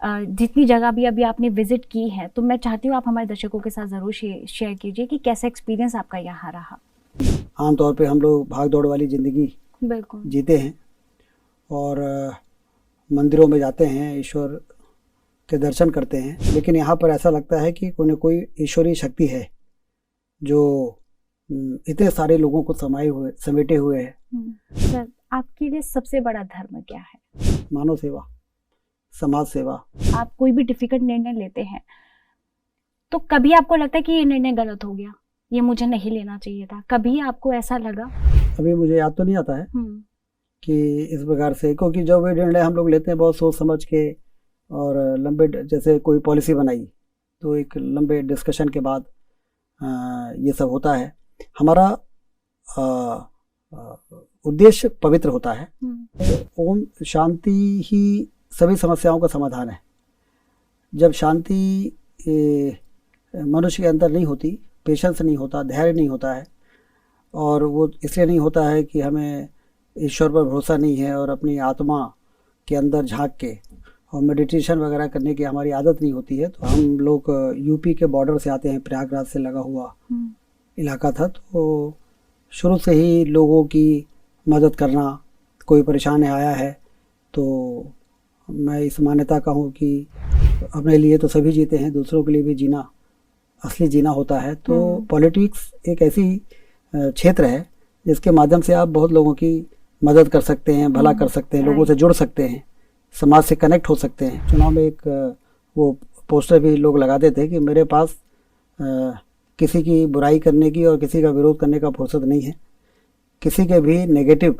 जितनी जगह भी अभी आपने विजिट की है, तो मैं चाहती हूँ आप हमारे दर्शकों के साथ ज़रूर शेयर कीजिए कि कैसा एक्सपीरियंस आपका यहाँ रहा। आमतौर पे हम लोग भाग दौड़ वाली ज़िंदगी बिल्कुल। जीते हैं और मंदिरों में जाते हैं, ईश्वर के दर्शन करते हैं, लेकिन यहाँ पर ऐसा लगता है कि कोई न कोई ईश्वरीय शक्ति है जो इतने सारे लोगों को समेटे हुए है। सर, आपके लिए सबसे बड़ा धर्म क्या है? मानव सेवा, समाज सेवा। आप कोई भी डिफिकल्ट निर्णय लेते हैं तो कभी आपको लगता है कि ये निर्णय गलत हो गया, ये मुझे नहीं लेना चाहिए था? कभी आपको ऐसा लगा? अभी मुझे याद तो नहीं आता है कि इस प्रकार से, क्योंकि जब वे निर्णय हम लोग लेते हैं बहुत सोच समझ के और लंबे, जैसे कोई पॉलिसी बनाई तो एक लंबे डिस्कशन के बाद ये सब होता है। हमारा उद्देश्य पवित्र होता है। ओम शांति ही सभी समस्याओं का समाधान है। जब शांति मनुष्य के अंदर नहीं होती, पेशेंस नहीं होता, धैर्य नहीं होता है, और वो इसलिए नहीं होता है कि हमें ईश्वर पर भरोसा नहीं है और अपनी आत्मा के अंदर झांक के और मेडिटेशन वगैरह करने की हमारी आदत नहीं होती है। तो हम लोग यूपी के बॉर्डर से आते हैं, प्रयागराज से लगा हुआ इलाका था, तो शुरू से ही लोगों की मदद करना, कोई परेशान आया है तो मैं इस मान्यता का हूँ कि अपने लिए तो सभी जीते हैं, दूसरों के लिए भी जीना असली जीना होता है। तो पॉलिटिक्स एक ऐसी क्षेत्र है जिसके माध्यम से आप बहुत लोगों की मदद कर सकते हैं, भला कर सकते हैं, लोगों से जुड़ सकते हैं, समाज से कनेक्ट हो सकते हैं। चुनाव में एक वो पोस्टर भी लोग लगाते थे कि मेरे पास किसी की बुराई करने की और किसी का विरोध करने का फुर्सत नहीं है, किसी के भी नेगेटिव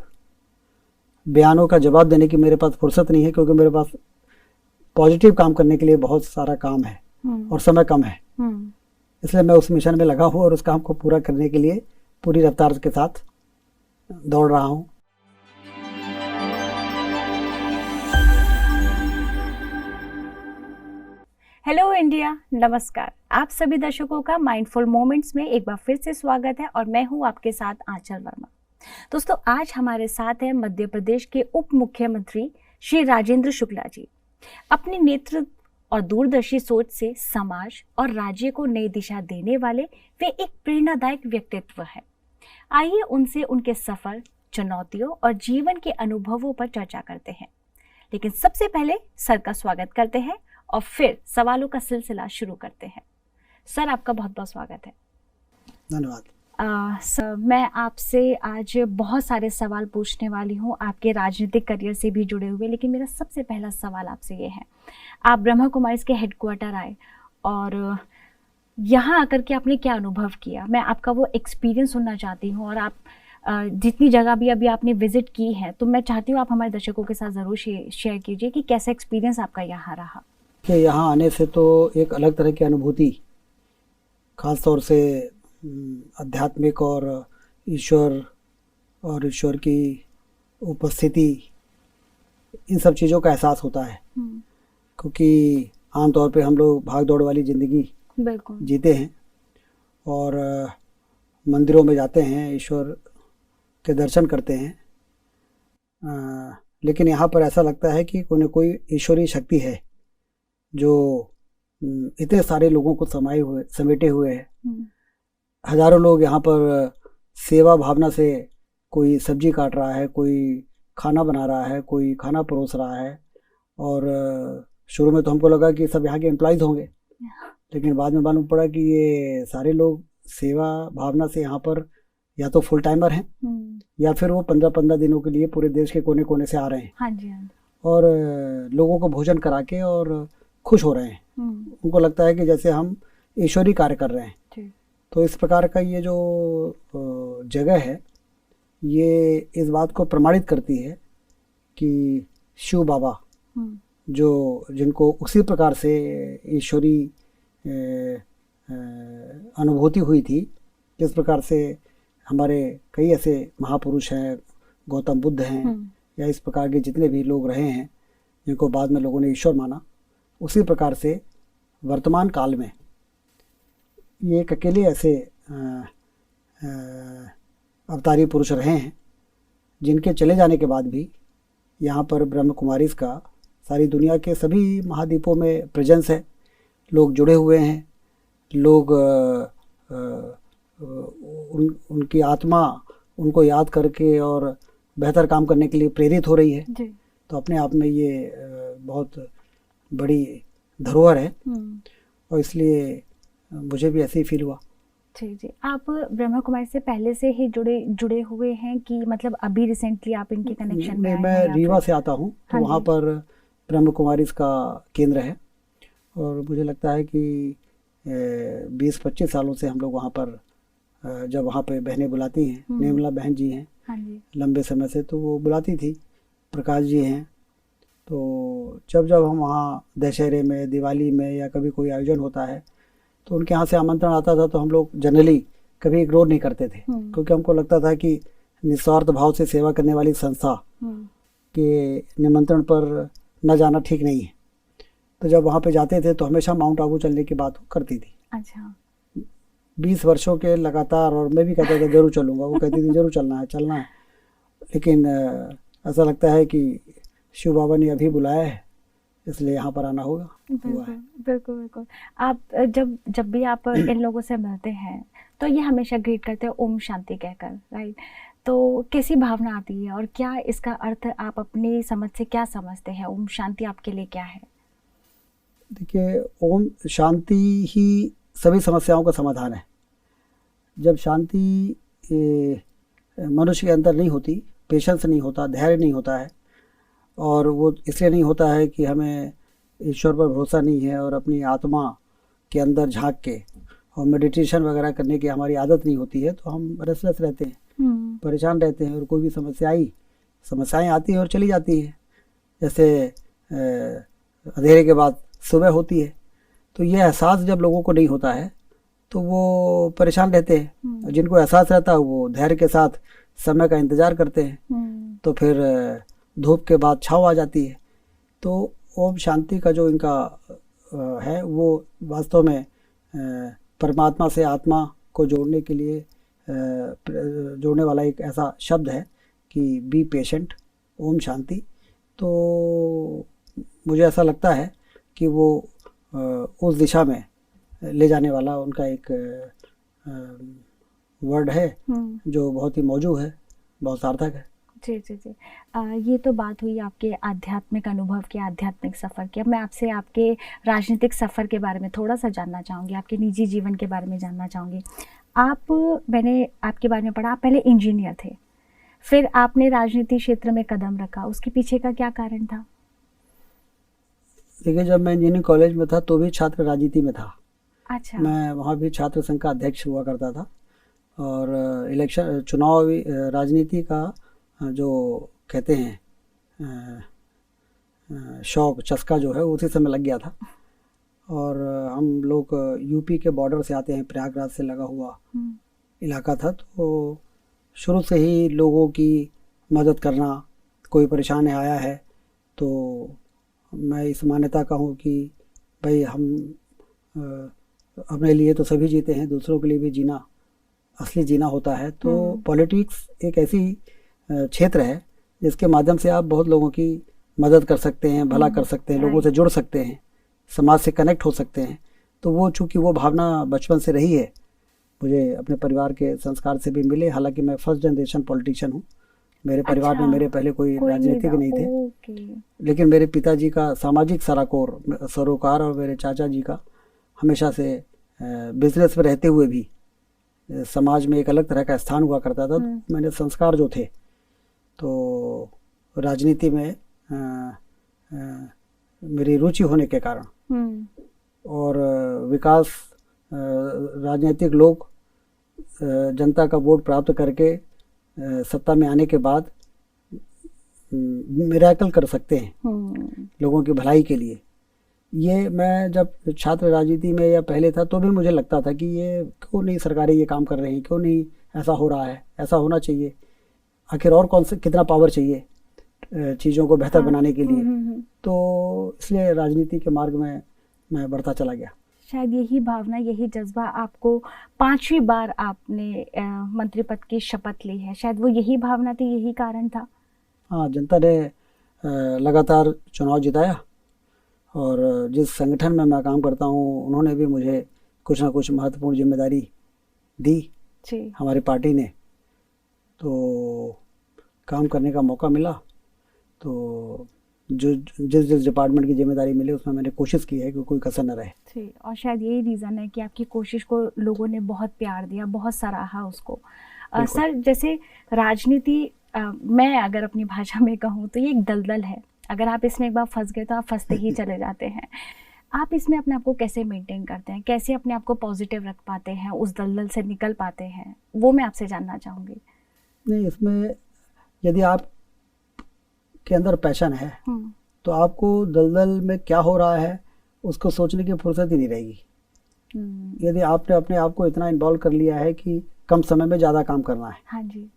बयानों का जवाब देने की मेरे पास फुर्सत नहीं है, क्योंकि मेरे पास पॉजिटिव काम करने के लिए बहुत सारा काम है और समय कम है। इसलिए मैं उस मिशन में लगा हूँ और उस काम को पूरा करने के लिए पूरी रफ्तार के साथ दौड़ रहा हूँ। हेलो इंडिया, नमस्कार। आप सभी दर्शकों का माइंडफुल मोमेंट्स में एक बार फिर से स्वागत है और मैं हूं आपके साथ आंचल वर्मा। दोस्तों, आज हमारे साथ है मध्य प्रदेश के उप मुख्यमंत्री श्री राजेंद्र शुक्ला जी। अपने नेतृत्व और दूरदर्शी सोच से समाज और राज्य को नई दिशा देने वाले वे एक प्रेरणादायक व्यक्तित्व है। आइए उनसे उनके सफर, चुनौतियों और जीवन के अनुभवों पर चर्चा करते हैं। लेकिन सबसे पहले सर का स्वागत करते हैं और फिर सवालों का सिलसिला शुरू करते हैं। सर, आपका बहुत बहुत स्वागत है। धन्यवाद। सर, मैं आपसे आज बहुत सारे सवाल पूछने वाली हूँ, आपके राजनीतिक करियर से भी जुड़े हुए। लेकिन मेरा सबसे पहला सवाल आपसे ये है, आप ब्रह्मा कुमारीज के हेडक्वार्टर आए और यहाँ आकर के आपने क्या अनुभव किया? मैं आपका वो एक्सपीरियंस सुनना चाहती हूँ। और आप जितनी जगह भी अभी आपने विजिट की है, तो मैं चाहती हूँ आप हमारे दर्शकों के साथ ज़रूर शेयर कीजिए कि कैसा एक्सपीरियंस आपका यहाँ रहा। कि यहाँ आने से तो एक अलग तरह की अनुभूति, खास तौर से आध्यात्मिक और ईश्वर की उपस्थिति, इन सब चीज़ों का एहसास होता है। क्योंकि आमतौर पे हम लोग भाग दौड़ वाली ज़िंदगी बिल्कुल जीते हैं और मंदिरों में जाते हैं, ईश्वर के दर्शन करते हैं, लेकिन यहाँ पर ऐसा लगता है कि कोई न कोई ईश्वरीय शक्ति है जो इतने सारे लोगों को समेटे हुए है। हजारों लोग यहाँ पर सेवा भावना से, कोई सब्जी काट रहा है, कोई खाना बना रहा है, कोई खाना परोस रहा है। और शुरू में तो हमको लगा कि सब यहाँ के एम्प्लॉयज़ होंगे, लेकिन बाद में मालूम पड़ा कि ये सारे लोग सेवा भावना से यहाँ पर या तो फुल टाइमर हैं या फिर वो 15-15 दिनों के लिए पूरे देश के कोने कोने से आ रहे हैं। हाँ जी, हाँ। और लोगों को भोजन करा के और खुश हो रहे हैं। उनको लगता है कि जैसे हम ईश्वरीय कार्य कर रहे हैं। तो इस प्रकार का ये जो जगह है, ये इस बात को प्रमाणित करती है कि शिव बाबा जिनको उसी प्रकार से ईश्वरीय अनुभूति हुई थी, जिस प्रकार से हमारे कई ऐसे महापुरुष हैं, गौतम बुद्ध हैं, या इस प्रकार के जितने भी लोग रहे हैं जिनको बाद में लोगों ने ईश्वर माना, उसी प्रकार से वर्तमान काल में ये एक अकेले ऐसे अवतारी पुरुष रहे हैं जिनके चले जाने के बाद भी यहाँ पर ब्रह्म कुमारीज का सारी दुनिया के सभी महाद्वीपों में प्रेजेंस है। लोग जुड़े हुए हैं, लोग उनकी आत्मा उनको याद करके और बेहतर काम करने के लिए प्रेरित हो रही है जी। तो अपने आप में ये बहुत बड़ी धरोहर है और इसलिए मुझे भी ऐसे ही फील हुआ। जी जी। आप ब्रह्मा कुमारी से पहले से ही जुड़े हुए हैं कि मतलब अभी रिसेंटली आप इनके कनेक्शन में आए मैं हैं या रीवा फिर? से आता हूँ तो हाँ वहाँ जी। पर ब्रह्म कुमारी का केंद्र है और मुझे लगता है कि 20-25 सालों से हम लोग वहाँ पर जब वहाँ पे बहनें बुलाती हैं, निर्मला बहन जी हैं हाँ जी। लंबे समय से, तो वो बुलाती थी, प्रकाश जी हैं, तो जब जब हम वहाँ दशहरे में, दिवाली में या कभी कोई आयोजन होता है तो उनके यहाँ से आमंत्रण आता था तो हम लोग जनरली कभी इग्नोर नहीं करते थे क्योंकि हमको लगता था कि निस्वार्थ भाव से सेवा करने वाली संस्था के निमंत्रण पर न जाना ठीक नहीं है। तो जब वहाँ पे जाते थे तो हमेशा माउंट आबू चलने की बात करती थी। अच्छा। 20 वर्षों के लगातार, और मैं भी कहता था जरूर चलूँगा, वो कहती थी जरूर चलना है। लेकिन ऐसा लगता है कि शिव बाबा ने अभी बुलाया है इसलिए यहाँ पर आना होगा। बिल्कुल बिल्कुल बिल्कुल। आप जब भी आप इन लोगों से मिलते हैं तो ये हमेशा ग्रीट करते हैं ओम शांति कहकर, राइट? तो कैसी भावना आती है और क्या इसका अर्थ आप अपनी समझ से क्या समझते हैं? ओम शांति आपके लिए क्या है? देखिए, ओम शांति ही सभी समस्याओं का समाधान है। जब शांति मनुष्य के अंदर नहीं होती, पेशेंस नहीं होता, धैर्य नहीं होता है, और वो इसलिए नहीं होता है कि हमें ईश्वर पर भरोसा नहीं है और अपनी आत्मा के अंदर झांक के और मेडिटेशन वगैरह करने की हमारी आदत नहीं होती है, तो हम रेस्टलेस रहते हैं, परेशान रहते हैं और कोई भी समस्याएं आती हैं और चली जाती हैं। जैसे अंधेरे के बाद सुबह होती है, तो ये एहसास जब लोगों को नहीं होता है तो वो परेशान रहते हैं। जिनको एहसास रहता है वो धैर्य के साथ समय का इंतज़ार करते हैं, तो फिर धूप के बाद छाँव आ जाती है। तो ओम शांति का जो इनका है वो वास्तव में परमात्मा से आत्मा को जोड़ने के लिए जोड़ने वाला एक ऐसा शब्द है कि बी पेशेंट, ओम शांति। तो मुझे ऐसा लगता है कि वो उस दिशा में ले जाने वाला उनका एक वर्ड है जो बहुत ही मौजूद है, बहुत सार्थक है। जी जी जी। ये तो बात हुई आपके आध्यात्मिक अनुभव की, आध्यात्मिक सफ़र की। अब मैं आपसे आपके राजनीतिक सफ़र के बारे में थोड़ा सा जानना चाहूँगी, आपके निजी जीवन के बारे में जानना चाहूँगी। मैंने आपके बारे में पढ़ा, आप पहले इंजीनियर थे, फिर आपने राजनीति क्षेत्र में कदम रखा, उसके पीछे का क्या कारण था? देखिए, जब मैं इंजीनियरिंग कॉलेज में था तो भी छात्र राजनीति में था। अच्छा। मैं वहाँ भी छात्र संघ का अध्यक्ष हुआ करता था और इलेक्शन चुनावी राजनीति का जो कहते हैं शौक, चस्का जो है उसी समय लग गया था। और हम लोग यूपी के बॉर्डर से आते हैं, प्रयागराज से लगा हुआ इलाका था, तो शुरू से ही लोगों की मदद करना, कोई परेशान आया है तो मैं इस मान्यता का हूँ कि भाई हम अपने लिए तो सभी जीते हैं, दूसरों के लिए भी जीना असली जीना होता है। तो पॉलिटिक्स एक ऐसी क्षेत्र है जिसके माध्यम से आप बहुत लोगों की मदद कर सकते हैं, भला कर सकते हैं, लोगों से जुड़ सकते हैं, समाज से कनेक्ट हो सकते हैं। तो वो चूँकि वो भावना बचपन से रही है, मुझे अपने परिवार के संस्कार से भी मिले। हालांकि मैं फर्स्ट जनरेशन पॉलिटिशियन हूँ, मेरे परिवार में मेरे पहले कोई राजनीतिक नहीं थे, लेकिन मेरे पिताजी का सामाजिक सरोकार और मेरे चाचा जी का हमेशा से बिजनेस में रहते हुए भी समाज में एक अलग तरह का स्थान हुआ करता था। तो मैंने संस्कार जो थे तो राजनीति में मेरी रुचि होने के कारण और विकास, राजनीतिक लोग जनता का वोट प्राप्त करके सत्ता में आने के बाद मिरेकल कर सकते हैं लोगों की भलाई के लिए। ये मैं जब छात्र राजनीति में या पहले था तो भी मुझे लगता था कि ये क्यों नहीं सरकारें ये काम कर रही हैं, क्यों नहीं ऐसा हो रहा है, ऐसा होना चाहिए। आखिर और कौन से कितना पावर चाहिए चीज़ों को बेहतर बनाने के लिए। तो इसलिए राजनीति के मार्ग में मैं बढ़ता चला गया। शायद यही भावना, यही जज्बा आपको 5वीं बार आपने मंत्री पद की शपथ ली है, शायद वो यही भावना थी, यही कारण था। हाँ, जनता ने लगातार चुनाव जिताया और जिस संगठन में मैं काम करता हूँ उन्होंने भी मुझे कुछ ना कुछ महत्वपूर्ण जिम्मेदारी दी जी। हमारी पार्टी ने, तो काम करने का मौका मिला। तो जो जिस डिपार्टमेंट की जिम्मेदारी मिली उसमें मैंने कोशिश की है कि कोई कसर न रहे। जी, और शायद यही रीज़न है कि आपकी कोशिश को लोगों ने बहुत प्यार दिया, बहुत सराहा उसको। सर, जैसे राजनीति, मैं अगर अपनी भाषा में कहूँ तो ये एक दलदल है। अगर आप इसमें एक बार फंस गए तो आप फंसते ही चले जाते हैं। आप इसमें अपने आप को कैसे मेंटेन करते हैं, कैसे अपने आप को पॉजिटिव रख पाते हैं, उस दलदल से निकल पाते हैं, वो मैं आपसे जानना चाहूँगी। नहीं, इसमें यदि आप के अंदर पैशन है तो आपको दलदल में क्या हो रहा है उसको सोचने की फुर्सत ही नहीं रहेगी। यदि आपने अपने आप को इतना इन्वॉल्व कर लिया है कि कम समय में ज़्यादा काम करना है, हाँ जी,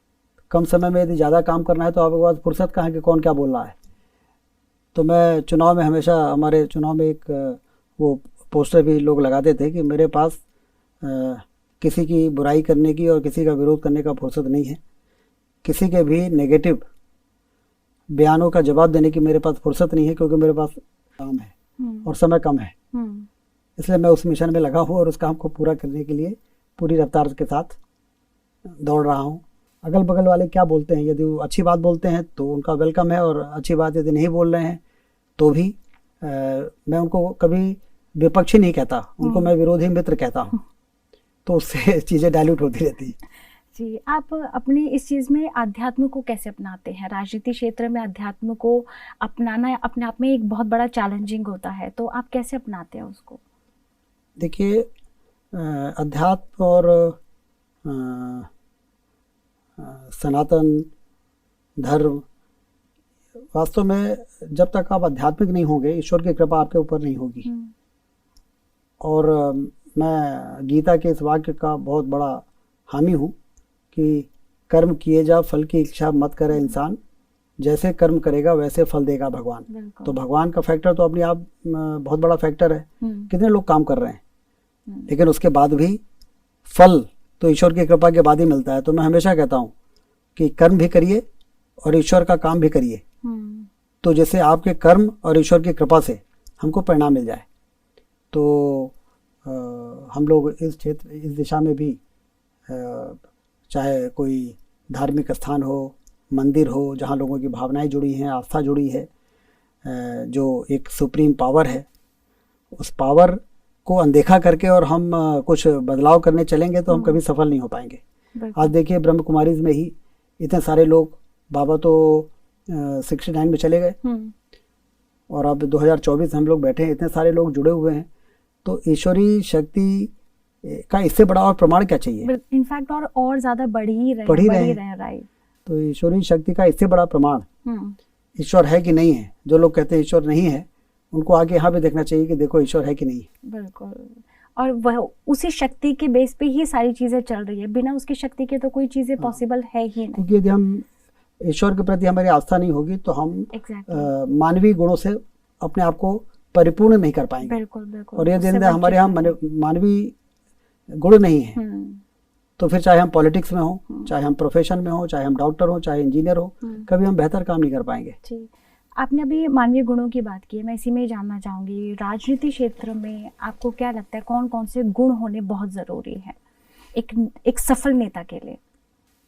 कम समय में यदि ज़्यादा काम करना है तो आपके पास फुर्सत कहाँ है कि कौन क्या बोल रहा है। तो मैं चुनाव में हमेशा, हमारे चुनाव में एक वो पोस्टर भी लोग लगाते थे कि मेरे पास किसी की बुराई करने की और किसी का विरोध करने का फुर्सत नहीं है, किसी के भी नेगेटिव बयानों का जवाब देने की मेरे पास फुर्सत नहीं है, क्योंकि मेरे पास काम है और समय कम है। इसलिए मैं उस मिशन में लगा हूँ और उस काम को पूरा करने के लिए पूरी रफ्तार के साथ दौड़ रहा हूँ। अगल बगल वाले क्या बोलते हैं, यदि वो अच्छी बात बोलते हैं तो उनका वेलकम है, और अच्छी बात यदि नहीं बोल रहे हैं तो भी मैं उनको कभी विपक्षी नहीं कहता, उनको मैं विरोधी मित्र कहता हूँ। तो उससे चीज़ें डाइल्यूट होती रहती हैं। जी, आप अपने इस चीज़ में अध्यात्म को कैसे अपनाते हैं? राजनीति क्षेत्र में अध्यात्म को अपनाना अपने आप में एक बहुत बड़ा चैलेंजिंग होता है, तो आप कैसे अपनाते हैं उसको? देखिए, अध्यात्म और सनातन धर्म, वास्तव में जब तक आप आध्यात्मिक नहीं होंगे, ईश्वर की कृपा आपके ऊपर नहीं होगी। और मैं गीता के इस वाक्य का बहुत बड़ा हामी हूँ कि कर्म किए जा, फल की इच्छा मत करे इंसान, जैसे कर्म करेगा वैसे फल देगा भगवान। तो भगवान का फैक्टर तो अपने आप बहुत बड़ा फैक्टर है। कितने लोग काम कर रहे हैं, लेकिन उसके बाद भी फल तो ईश्वर की कृपा के बाद ही मिलता है। तो मैं हमेशा कहता हूँ कि कर्म भी करिए और ईश्वर का काम भी करिए, तो जैसे आपके कर्म और ईश्वर की कृपा से हमको परिणाम मिल जाए। तो हम लोग इस क्षेत्र, इस दिशा में भी, चाहे कोई धार्मिक स्थान हो, मंदिर हो, जहाँ लोगों की भावनाएं जुड़ी हैं, आस्था जुड़ी है, जो एक सुप्रीम पावर है, उस पावर को अनदेखा करके और हम कुछ बदलाव करने चलेंगे तो हम कभी सफल नहीं हो पाएंगे। आज देखिए, ब्रह्म कुमारीज में ही इतने सारे लोग, बाबा तो 69 में चले गए और अब 2024 हम लोग बैठे हैं, इतने सारे लोग जुड़े हुए हैं। तो ईश्वरीय शक्ति का इससे बड़ा और प्रमाण क्या चाहिए? इनफैक्ट और ज्यादा बढ़ ही रहे हैं। तो ईश्वरीय शक्ति का इससे बड़ा प्रमाण ईश्वर है कि नहीं है। जो लोग कहते हैं ईश्वर नहीं है, उनको आगे यहाँ पे देखना चाहिए कि देखो ईश्वर है कि नहीं है। बिल्कुल, और वह उसी शक्ति के बेस पे ही सारी चीजें चल रही है, बिना उसकी शक्ति के तो कोई चीजें पॉसिबल है ही नहीं। क्योंकि यदि हम ईश्वर के प्रति हमारी आस्था नहीं होगी तो हम मानवीय गुणों से अपने आप को परिपूर्ण नहीं कर पाएंगे। बिल्कुल। और यदि हमारे यहाँ मानवीय गुण नहीं है तो फिर चाहे हम पॉलिटिक्स में हो, चाहे हम प्रोफेशन में हो, चाहे हम डॉक्टर हो, चाहे इंजीनियर हो, कभी हम बेहतर काम नहीं कर पाएंगे। जी, आपने अभी मानवीय गुणों की बात की है, मैं इसी में जानना चाहूँगी, राजनीति क्षेत्र में आपको क्या लगता है कौन कौन से गुण होने बहुत ज़रूरी है एक सफल नेता के लिए?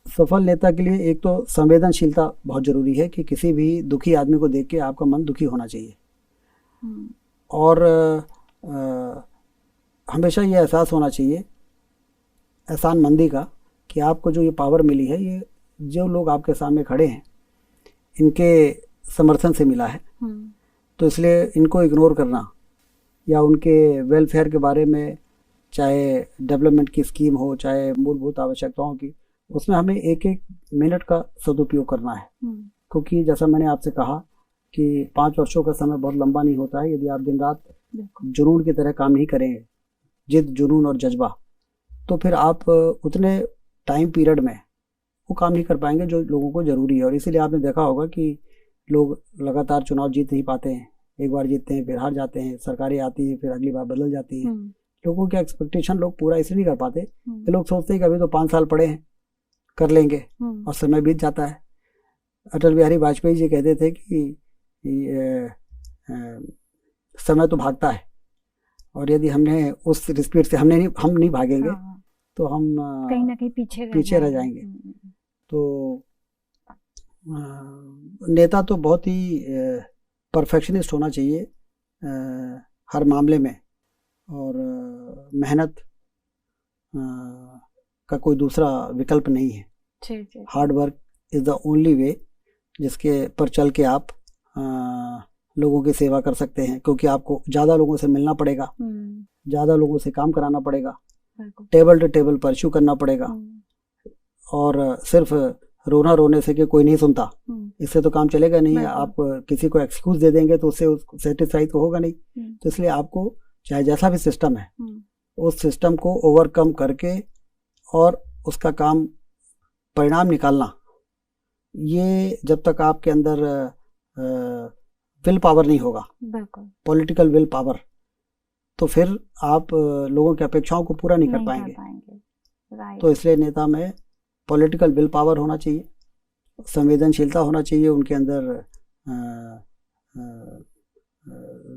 सफल नेता के लिए एक तो संवेदनशीलता बहुत ज़रूरी है कि किसी भी दुखी आदमी को देख के आपका मन दुखी होना चाहिए। और हमेशा ये एहसास होना चाहिए एहसान मंदी का कि आपको जो ये पावर मिली है, ये जो लोग आपके सामने खड़े हैं इनके समर्थन से मिला है। तो इसलिए इनको इग्नोर करना या उनके वेलफेयर के बारे में, चाहे डेवलपमेंट की स्कीम हो, चाहे मूलभूत आवश्यकताओं की, उसमें हमें एक एक मिनट का सदुपयोग करना है। क्योंकि जैसा मैंने आपसे कहा कि 5 वर्षों का समय बहुत लंबा नहीं होता है। यदि आप दिन रात जुनून की तरह काम नहीं करेंगे, जिद, जुनून और जज्बा, तो फिर आप उतने टाइम पीरियड में वो काम नहीं कर पाएंगे जो लोगों को ज़रूरी है। और इसीलिए आपने देखा होगा कि लोग लगातार चुनाव जीत नहीं पाते हैं। एक बार जीतते हैं, फिर हार जाते हैं, सरकारें आती हैं, फिर अगली बार बदल जाती हैं। लोगों की एक्सपेक्टेशन लोग पूरा इसलिए नहीं कर पाते कि लोग सोचते हैं कि अभी तो 5 साल पड़े हैं, कर लेंगे, और समय बीत जाता है। अटल बिहारी वाजपेयी जी कहते थे कि समय तो भागता है, और यदि हमने उस स्पीड से हम नहीं भागेंगे तो हम कहीं ना कहीं पीछे रह जाएंगे। तो नेता तो बहुत ही परफेक्शनिस्ट होना चाहिए हर मामले में, और मेहनत का कोई दूसरा विकल्प नहीं है। Hard work is the only way जिसके पर चल के आप लोगों की सेवा कर सकते हैं, क्योंकि आपको ज़्यादा लोगों से मिलना पड़ेगा, ज़्यादा लोगों से काम कराना पड़ेगा, टेबल टू टेबल परस्यू करना पड़ेगा, और सिर्फ रोना रोने से कि कोई नहीं सुनता, इससे तो काम चलेगा नहीं। आप किसी को एक्सक्यूज दे देंगे तो उससे सेटिस्फाइड तो होगा नहीं। तो इसलिए आपको चाहे जैसा भी सिस्टम है उस सिस्टम को ओवरकम करके और उसका काम परिणाम निकालना, ये जब तक आपके अंदर विल पावर नहीं होगा, पॉलिटिकल विल पावर, तो फिर आप लोगों की अपेक्षाओं को पूरा नहीं कर पाएंगे। तो इसलिए नेता में पॉलिटिकल विल पावर होना चाहिए, संवेदनशीलता होना चाहिए, उनके अंदर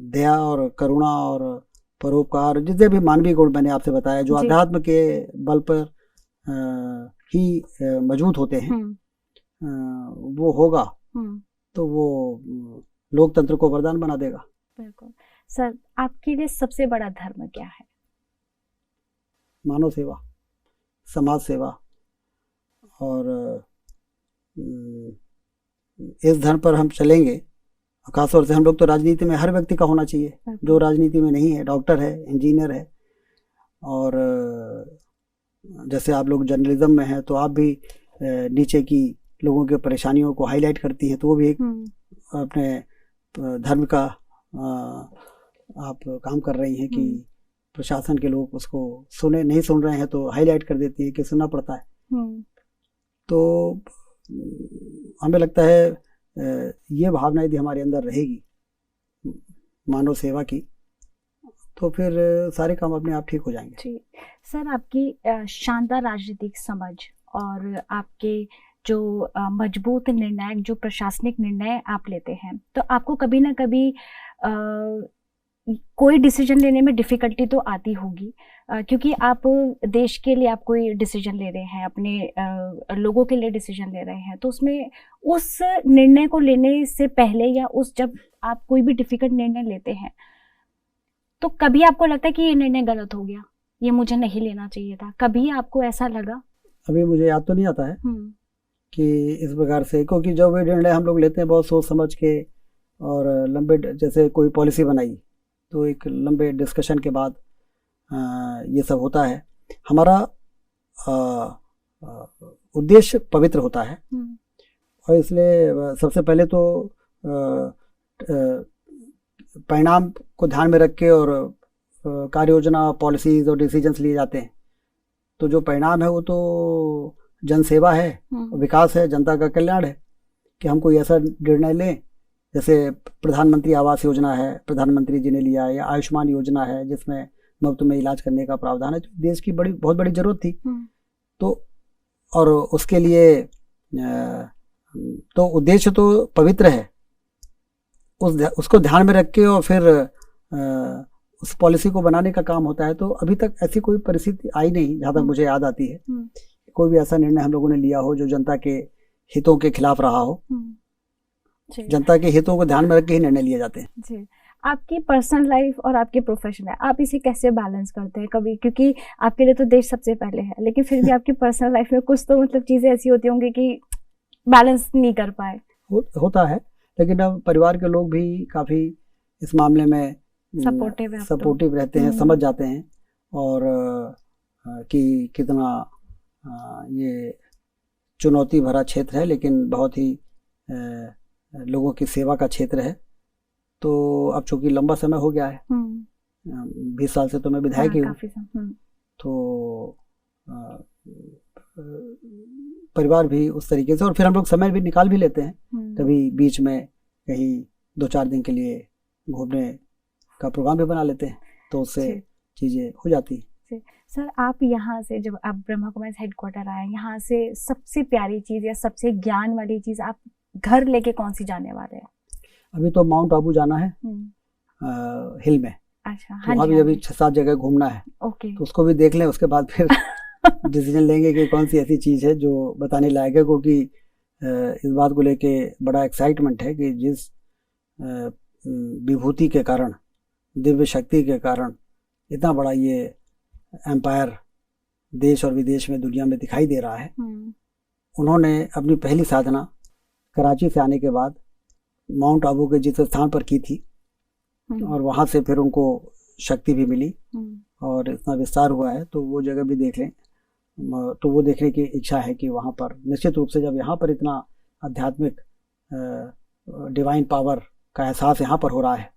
दया और करुणा और परोपकार, जितने भी मानवीय गुण मैंने आपसे बताया जो अध्यात्म के बल पर ही मौजूद होते हैं, वो होगा तो वो लोकतंत्र को वरदान बना देगा। बिल्कुल सर, आपके लिए सबसे बड़ा धर्म क्या है? मानव सेवा, समाज सेवा, और इस धर्म पर हम चलेंगे। खासतौर से हम लोग तो राजनीति में हर व्यक्ति का होना चाहिए, जो राजनीति में नहीं है, डॉक्टर है, इंजीनियर है, और जैसे आप लोग जर्नलिज्म में हैं तो आप भी नीचे की लोगों के परेशानियों को हाईलाइट करती हैं, तो वो भी एक अपने धर्म का आप काम कर रही हैं कि प्रशासन के लोग उसको नहीं सुन रहे हैं तो हाईलाइट कर देती हैं कि सुनना पड़ता है। तो हमें लगता है ये भावना यदि हमारे अंदर रहेगी मानव सेवा की, तो फिर सारे काम अपने आप ठीक हो जाएंगे। जी सर, आपकी शानदार राजनीतिक समझ और आपके जो मजबूत निर्णायक जो प्रशासनिक निर्णय आप लेते हैं, तो आपको कभी ना कभी कोई डिसीजन लेने में डिफिकल्टी तो आती होगी, क्योंकि आप देश के लिए आप कोई डिसीजन ले रहे हैं, अपने लोगों के लिए डिसीजन ले रहे हैं, तो उसमें उस निर्णय को लेने से पहले या जब आप कोई भी डिफिकल्ट निर्णय लेते हैं तो कभी आपको लगता है कि ये निर्णय गलत हो गया, ये मुझे नहीं लेना चाहिए था? कभी आपको ऐसा लगा? अभी मुझे याद तो नहीं आता है कि इस प्रकार से, क्योंकि जो भी निर्णय हम लोग लेते हैं बहुत सोच समझ के और लंबे, जैसे कोई पॉलिसी बनाई तो एक लंबे डिस्कशन के बाद ये सब होता है। हमारा उद्देश्य पवित्र होता है, और इसलिए सबसे पहले तो परिणाम को ध्यान में रख के और कार्य योजना, पॉलिसीज और डिसीजंस लिए जाते हैं। तो जो परिणाम है वो तो जन सेवा है, विकास है, जनता का कल्याण है, कि हम कोई ऐसा निर्णय लें, जैसे प्रधानमंत्री आवास योजना है, प्रधानमंत्री जी ने लिया, या आयुष्मान योजना है जिसमें मुफ्त में इलाज करने का प्रावधान है, तो देश की बहुत बड़ी जरूरत थी। तो और उसके लिए तो उद्देश्य तो पवित्र है, उसको ध्यान में रख के और फिर उस पॉलिसी को बनाने का काम होता है। तो अभी तक ऐसी कोई परिस्थिति आई नहीं, जहाँ तक मुझे याद आती है, कोई भी ऐसा निर्णय हम लोगों ने लिया हो जो जनता के हितों के खिलाफ रहा हो। जनता के हितों को ध्यान में रख के ही निर्णय लिए जाते हैं। जी, आपकी पर्सनल लाइफ और आपकी प्रोफेशन है, आप इसे कैसे बैलेंस करते हैं कभी? क्योंकि आपके लिए तो देश सबसे पहले है, लेकिन फिर भी आपकी पर्सनल लाइफ में कुछ तो मतलब चीजें ऐसी होती होंगी कि बैलेंस नहीं कर पाए। होता है, लेकिन अब परिवार के लोग भी काफी इस मामले में सपोर्टिव रहते हैं, समझ जाते हैं, और कि कितना ये चुनौती भरा क्षेत्र है, लेकिन बहुत ही लोगों की सेवा का क्षेत्र है। तो अब चूंकि लंबा समय हो गया है, 20 साल से तो मैं विधायक ही हूँ, तो परिवार भी उस तरीके से, और फिर हम लोग समय भी निकाल भी लेते हैं, कभी बीच में कहीं 2-4 दिन के लिए घूमने का प्रोग्राम भी बना लेते हैं, तो उससे चीजें हो जाती हैं। सर, आप यहाँ से जब आप ब्रह्मा कुमारी हेडक्वार्टर आए, यहाँ से सबसे प्यारी चीज या सबसे ज्ञान वाली चीज आप घर लेके कौन सी जाने वाले हैं? अभी तो माउंट आबू जाना है हिल में। अच्छा, तो हाँ वहाँ जी, भी हाँ अभी जी। 6-7 जगह घूमना है, ओके। तो उसको भी देख लें, उसके बाद फिर डिसीजन लेंगे कि कौन सी ऐसी चीज़ है जो बताने लायक है, क्योंकि इस बात को लेके बड़ा एक्साइटमेंट है कि जिस विभूति के कारण, दिव्य शक्ति के कारण इतना बड़ा ये एम्पायर देश और विदेश में, दुनिया में दिखाई दे रहा है। उन्होंने अपनी पहली साधना कराची से आने के बाद माउंट आबू के जिस स्थान पर की थी, और वहाँ से फिर उनको शक्ति भी मिली और इतना विस्तार हुआ है, तो वो जगह भी देख लें। तो वो देखने की इच्छा है कि वहाँ पर निश्चित रूप से जब यहाँ पर इतना आध्यात्मिक डिवाइन पावर का एहसास यहाँ पर हो रहा है,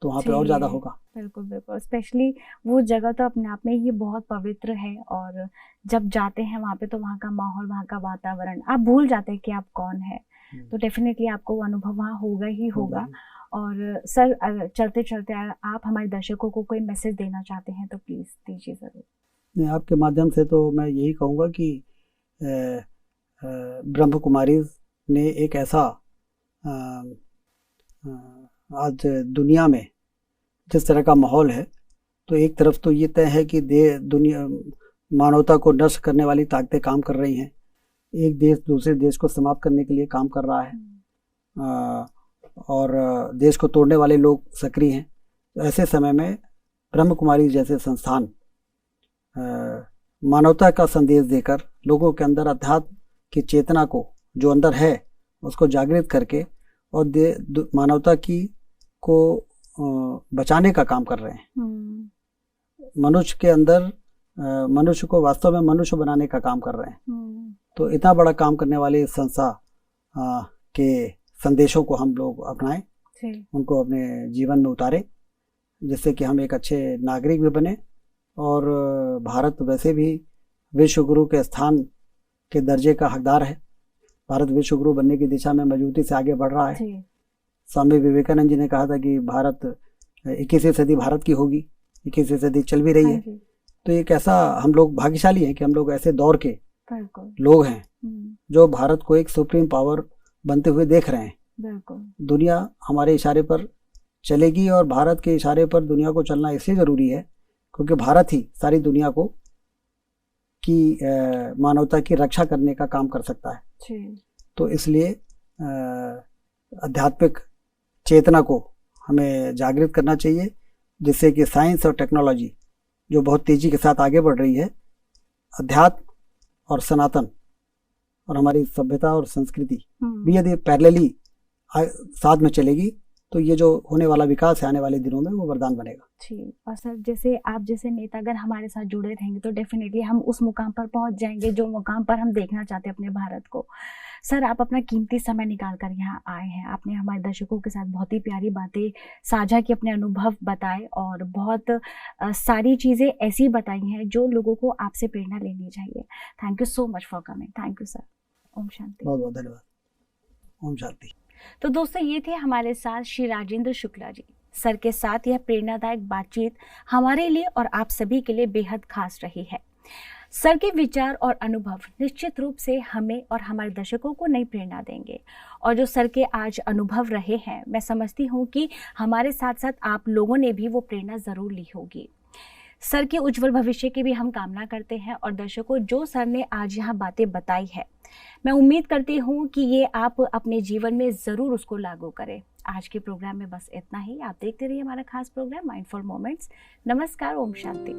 तो वहाँ पे और ज़्यादा होगा। बिल्कुल बिल्कुल, स्पेशली वो जगह तो अपने आप में ही बहुत पवित्र है, और जब जाते हैं वहाँ पे तो वहाँ का माहौल, वहाँ का वातावरण, आप भूल जाते हैं कि आप कौन है। तो डेफिनेटली आपको वो अनुभव वहाँ होगा ही होगा। और सर, चलते चलते आप हमारे दर्शकों को कोई मैसेज देना चाहते हैं तो प्लीज़ दीजिए ज़रूर। नहीं, आपके माध्यम से तो मैं यही कहूँगा कि ब्रह्म कुमारीज ने एक ऐसा आज दुनिया में जिस तरह का माहौल है, तो एक तरफ तो ये तय है कि दुनिया मानवता को नष्ट करने वाली ताकतें काम कर रही हैं, एक देश दूसरे देश को समाप्त करने के लिए काम कर रहा है, और देश को तोड़ने वाले लोग सक्रिय हैं। तो ऐसे समय में ब्रह्म कुमारी जैसे संस्थान मानवता का संदेश देकर लोगों के अंदर अध्यात्म की चेतना को, जो अंदर है, उसको जागृत करके और मानवता की को बचाने का काम कर रहे हैं। मनुष्य के अंदर मनुष्य को वास्तव में मनुष्य बनाने का काम कर रहे हैं। तो इतना बड़ा काम करने वाली संस्था के संदेशों को हम लोग अपनाएं, उनको अपने जीवन में उतारें, जिससे कि हम एक अच्छे नागरिक भी बने, और भारत वैसे भी विश्व गुरु के स्थान के दर्जे का हकदार है। भारत विश्व गुरु बनने की दिशा में मजबूती से आगे बढ़ रहा है। स्वामी विवेकानंद जी ने कहा था कि भारत 21वीं सदी भारत की होगी, 21वीं सदी चल भी रही है। तो एक ऐसा हम लोग भाग्यशाली हैं कि हम लोग ऐसे दौर के लोग हैं जो भारत को एक सुप्रीम पावर बनते हुए देख रहे हैं। दुनिया हमारे इशारे पर चलेगी, और भारत के इशारे पर दुनिया को चलना इसलिए ज़रूरी है क्योंकि भारत ही सारी दुनिया को की मानवता की रक्षा करने का काम कर सकता है। तो इसलिए आध्यात्मिक चेतना को हमें जागृत करना चाहिए, जिससे कि साइंस और टेक्नोलॉजी जो बहुत तेज़ी के साथ आगे बढ़ रही है, अध्यात्म और सनातन और हमारी सभ्यता और संस्कृति भी यदि पैरेलली साथ में चलेगी, तो ये जो होने वाला विकास है आने वाले दिनों में, वो वरदान बनेगा। जी, और सर जैसे आप जैसे नेता अगर हमारे साथ जुड़े रहेंगे तो डेफिनेटली हम उस मुकाम पर पहुंच जाएंगे जो मुकाम पर हम देखना चाहते हैं अपने भारत को। सर, आप अपना कीमती समय निकाल कर यहाँ आए हैं, आपने हमारे दर्शकों के साथ बहुत ही प्यारी बातें साझा की, अपने अनुभव बताए, और बहुत सारी चीज़ें ऐसी बताई हैं जो लोगों को आपसे प्रेरणा लेनी चाहिए। Thank you so much for coming. Thank you sir. ओम शांति। बहुत बहुत धन्यवाद। ओम शांति। तो दोस्तों, ये थे हमारे साथ श्री राजेंद्र शुक्ला जी। सर के साथ यह प्रेरणादायक बातचीत हमारे लिए और आप सभी के लिए बेहद खास रही है। सर के विचार और अनुभव निश्चित रूप से हमें और हमारे दर्शकों को नई प्रेरणा देंगे, और जो सर के आज अनुभव रहे हैं, मैं समझती हूँ कि हमारे साथ साथ आप लोगों ने भी वो प्रेरणा ज़रूर ली होगी। सर के उज्जवल भविष्य की भी हम कामना करते हैं, और दर्शकों, जो सर ने आज यहाँ बातें बताई है, मैं उम्मीद करती हूँ कि ये आप अपने जीवन में ज़रूर उसको लागू करें। आज के प्रोग्राम में बस इतना ही। आप देखते रहिए हमारा खास प्रोग्राम माइंडफुल मोमेंट्स। नमस्कार। ओम शांति।